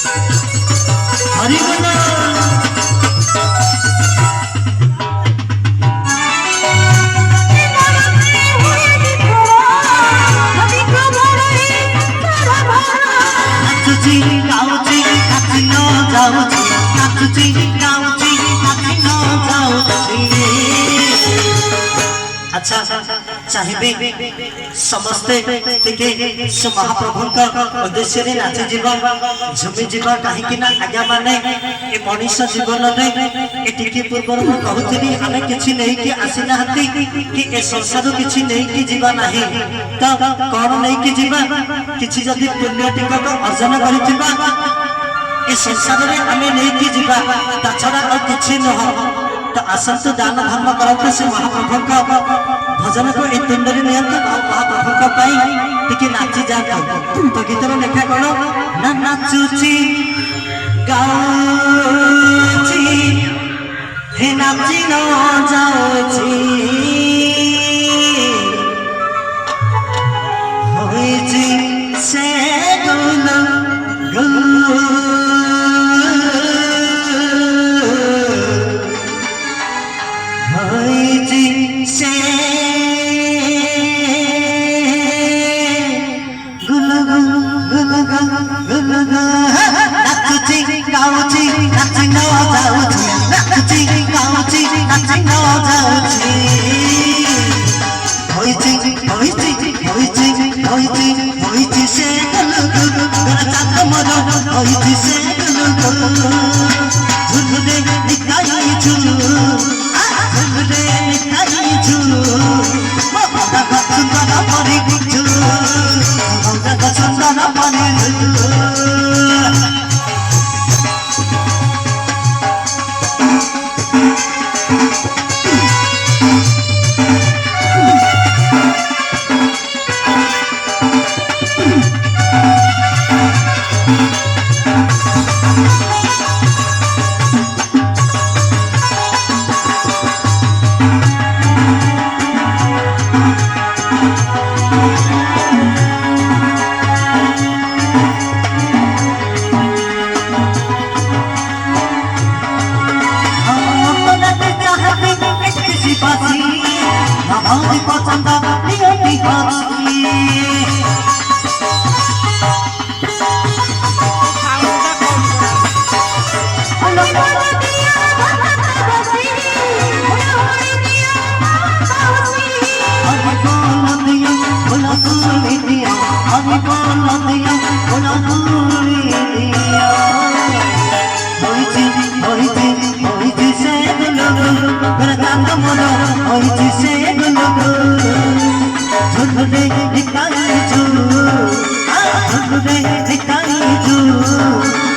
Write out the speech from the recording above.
हरि बोल अच्छा चाहिए समस्ते से महाप्रभु उद्देश्य नाची जीवा झुमी जीवा कहीं आज्ञा माने ए मनीष जीवन में पूर्व कहती आम कि नहीं आसी ना कि ए संसार कि नहीं जीवा ना तो कौन नहीं जीवा कि जदि पुण्य टिकट अर्जन कर संसार में आम नहीं जीवा ता छड़ा और किसी नुह तो आसतु दान धर्म करते से महाप्रभु भजन को ये तुंडरी नियंत्रण महाप्रभु टी नाची जाते तो गीतर लेखा कौन ना नाचुची गाउची हे नाची न जाउची होइची से गुल Hey,